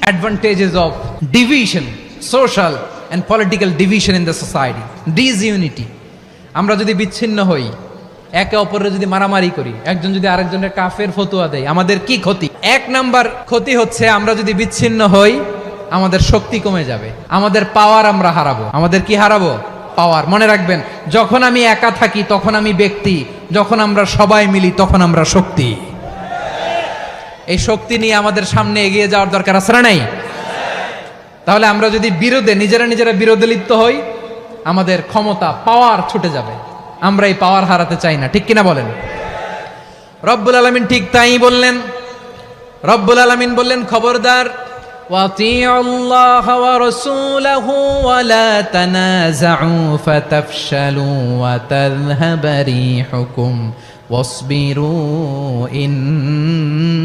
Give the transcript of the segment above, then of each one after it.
disadvantages of division, social and political division in the society, disunity. আমরা যদি বিচ্ছিন্ন হই, একে অপরের যদি মারামারি করি, একজন যদি আরেকজনের কাফের ফতোয়া দেয়, আমাদের কি ক্ষতি? এক নাম্বার ক্ষতি হচ্ছে আমরা যদি বিচ্ছিন্ন হই, আমাদের শক্তি কমে যাবে, আমাদের পাওয়ার আমরা হারাবো। আমাদের কি হারাবো? পাওয়ার। মনে রাখবেন, যখন আমি একা থাকি তখন আমি ব্যক্তি, যখন আমরা সবাই মিলি তখন আমরা শক্তি। এই শক্তি নিয়ে আমাদের সামনে এগিয়ে যাওয়ার দরকার আছে না নাই? তাহলে আমরা যদি নিজেরা বিরোধে লিপ্ত হই, আমাদের ক্ষমতা, পাওয়ার ছুটে যাবে। আমরা এই পাওয়ার হারাতে চাই না, ঠিক কিনা বলেন? রব্বুল আলামিন ঠিক তাই বললেন। রব্বুল আলামিন বললেন, খবরদার, ওয়াতিউল্লাহ ওয়া রাসূলাহু ওয়া লা তানাযাউ ফাতাফশালু ওয়া তাযহাবা রিহুকুম ওয়াসবিরু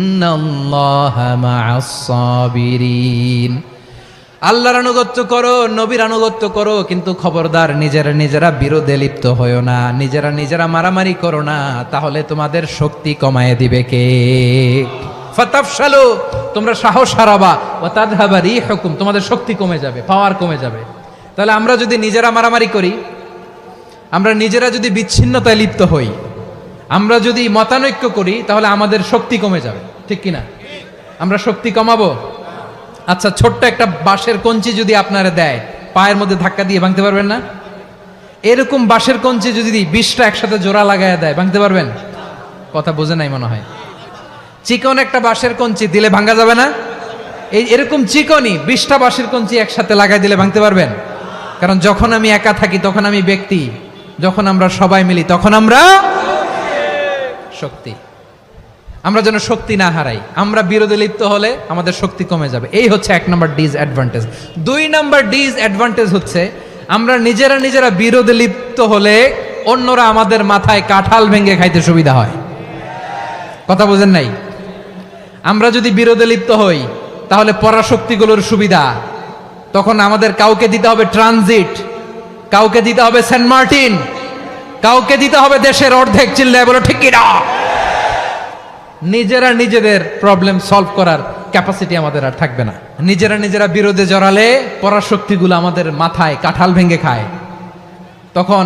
ইন্নাল্লাহা মা'আস সাবিরিন। আল্লাহর আনুগত্য করো, নবীর আনুগত্য করো, কিন্তু খবরদার নিজেরা বিরোধে লিপ্ত হয়ো না, নিজেরা মারামারি করো না, তাহলে তোমাদের শক্তি কমায় দিবে কে? ফাতাফশালু, তোমরা সাহস হারাবা, ওয়া তাযহাবা রিহুকুম, তোমাদের শক্তি কমে যাবে, পাওয়ার কমে যাবে। তাহলে আমরা যদি নিজেরা মারামারি করি, আমরা নিজেরা যদি বিচ্ছিন্নতায় লিপ্ত হই, আমরা যদি মতানৈক্য করি, তাহলে আমাদের শক্তি কমে যাবে, ঠিক কিনা? আমরা শক্তি কমাবো। আচ্ছা, ছোট্ট একটা বাঁশের কঞ্চি যদি আপনারা দেয়, পায়ের মধ্যে ধাক্কা দিয়ে ভাঙতে পারবেন না? এরকম বাঁশের কঞ্চি যদি 20টা একসাথে জোড়া লাগায় দেয়, ভাঙতে পারবেন? কথা বোঝে নাই মনে হয়। চিকন একটা বাঁশের কঞ্চি দিলে ভাঙা যাবে না? এরকম চিকনই 20টা বাঁশের কঞ্চি একসাথে লাগাই দিলে ভাঙতে পারবেন? কারণ যখন আমি একা থাকি তখন আমি ব্যক্তি, যখন আমরা সবাই মিলি তখন আমরা শক্তি। আমরা যেন শক্তি না হারাই। আমরা বিরোধে লিপ্ত হলে আমাদের শক্তি কমে যাবে। এই হচ্ছে 1 নম্বর ডিসঅ্যাডভান্টেজ। 2 নম্বর ডিসঅ্যাডভান্টেজ হচ্ছে আমরা নিজেরা বিরোধে লিপ্ত হলে অন্যরা আমাদের মাথায় কাঁঠাল ভেঙে খাইতে সুবিধা হয়। কথা বোঝেন নাই? আমরা যদি বিরোধে লিপ্ত হই, তাহলে পরাশক্তিগুলোর সুবিধা, তখন আমাদের কাউকে দিতে হবে ট্রানজিট, কাউকে দিতে হবে সেন্ট মার্টিন, কাউকে দিতে হবে দেশের অর্ধেক। চিল্লায় বলো ঠিক কিনা? নিজেদের প্রবলেম সলভ করার ক্যাপাসিটি আমাদের আর থাকবে না। নিজেরা বিরোধে জড়ালে পরাশক্তিগুলো আমাদের মাথায় কাঁঠাল ভেঙে খায়। তখন